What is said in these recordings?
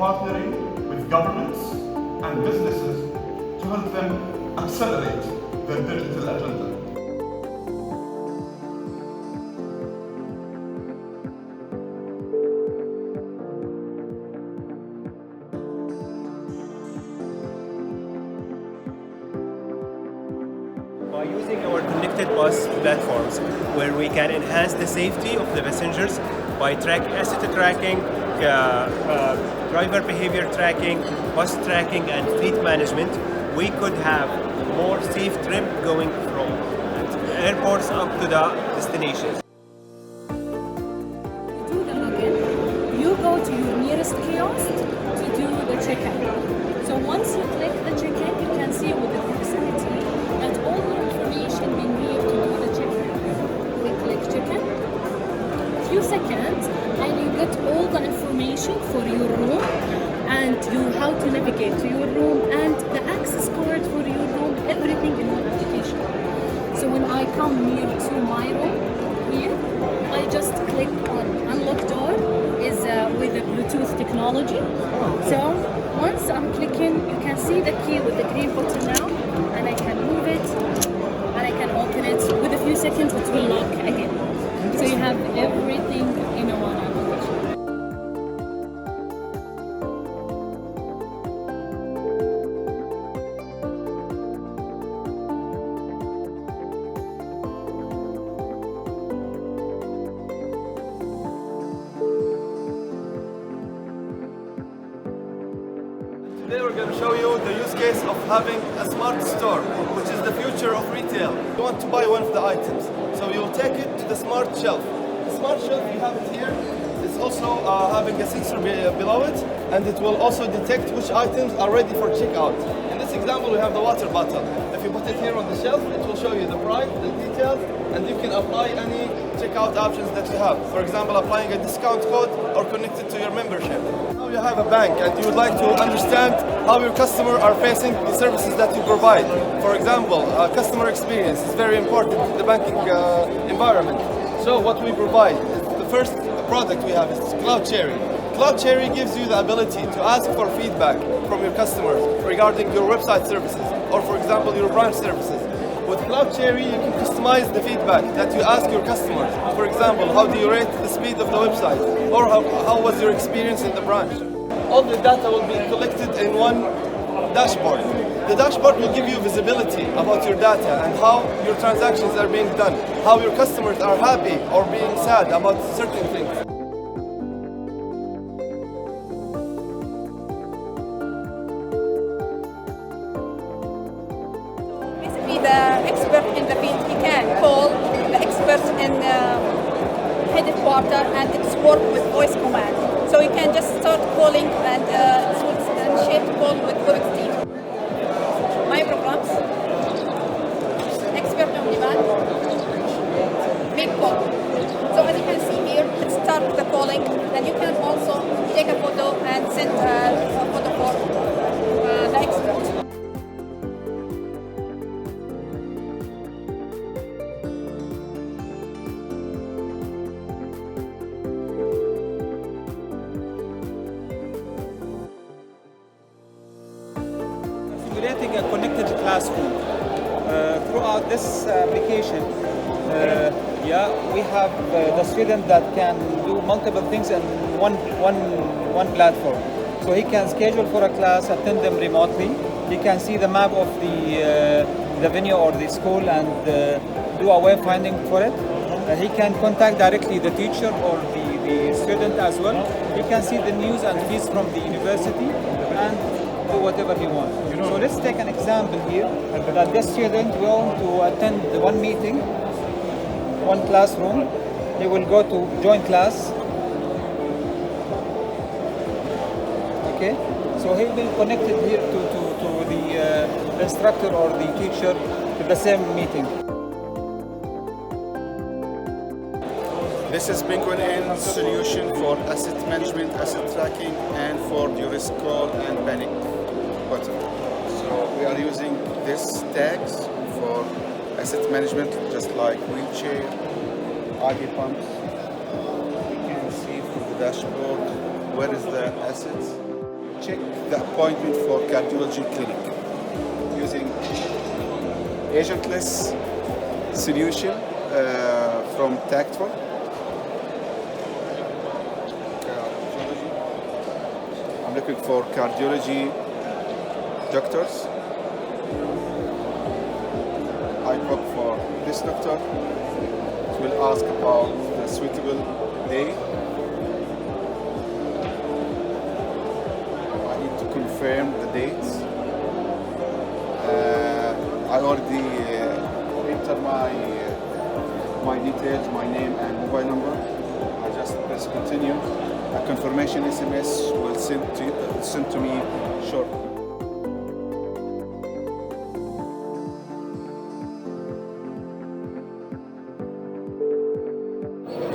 partnering with governments and businesses to help them accelerate their digital agenda. By using our connected bus platforms, where we can enhance the safety of the passengers by asset tracking, driver behavior tracking, bus tracking, and fleet management, we could have more safe trip going from airports up to the destinations. Do the login, you go to your nearest kiosk to do the check-in. So once you click the check-in, you can see with the proximity that all the information being here to do the check-in. We click check-in, few seconds, and you get all the information for your room and how to navigate to your room and the access card for your room, everything in one application. So when I come near to my room here, I just click on unlock door is with the Bluetooth technology. So once I'm clicking, you can see the key with the green button now, and I can move it and I can open it. With a few seconds it will lock again. So you have everything in a one application. Today we're going to show you the use case of having a smart store, which is the future of retail. You want to buy one of the items, so you'll take it to the smart shelf. The smart shelf, you have it here. It's also having a sensor below it, and it will also detect which items are ready for checkout. In this example, we have the water bottle. If you put it here on the shelf, it will show you the price, the details, and you can apply any checkout options that you have. For example, applying a discount code or connect it to your membership. Now you have a bank and you would like to understand how your customers are facing the services that you provide. For example, customer experience is very important in the banking environment. So what we provide is the first product we have is Cloud Cherry. Cloud Cherry gives you the ability to ask for feedback from your customers regarding your website services or, for example, your branch services. With Cloud Cherry, you can customize the feedback that you ask your customers. For example, how do you rate the speed of the website? Or how was your experience in the branch? All the data will be collected in one dashboard. The dashboard will give you visibility about your data and how your transactions are being done, how your customers are happy or being sad about certain things. The expert in the field, he can call the expert in headquarters and it's work with voice command. So you can just start calling and initiate call with voice team. My programs, expert on demand, make call. So as you can see here, it starts the calling and you can also take a photo and send a photo for the expert. Simulating a connected classroom. Throughout this application, we have the student that can do multiple things in one platform. So he can schedule for a class, attend them remotely. He can see the map of the venue or the school and do a wayfinding for it. He can contact directly the teacher or the student as well. He can see the news and feeds from the university and do whatever he wants. So let's take an example here that this student will to attend one meeting, one classroom. He will go to join class. Okay, so he will be connected here to the instructor or the teacher to the same meeting. This is Penguin N solution for asset management, asset tracking, and for the risk call and panic button. So we are using these tags for asset management, just like wheelchair, IV pumps. You can see from the dashboard where is the assets. check the appointment for cardiology clinic using agentless solution from Tactful. I'm looking for cardiology doctors. I book for this doctor. It will ask about the suitable day. I need to confirm the dates. I already enter my details, my name and mobile number. I just press continue. A confirmation SMS will send to me shortly.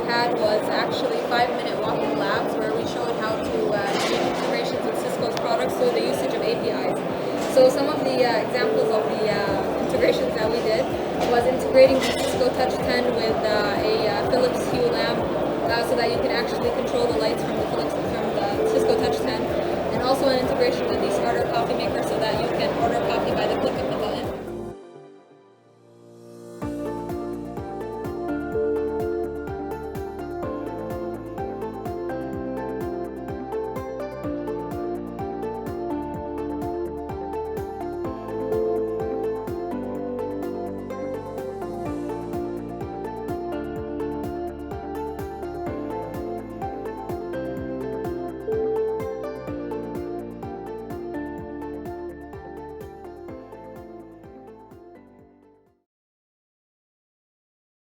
Had was actually 5-minute walking labs where we showed how to make integrations with Cisco's products through the usage of APIs. So some of the examples of the integrations that we did was integrating the Cisco Touch 10 with a Philips Hue lamp so that you can actually control the lights from the Cisco Touch 10, and also an integration with the starter coffee maker so that you can order coffee by the click of the button.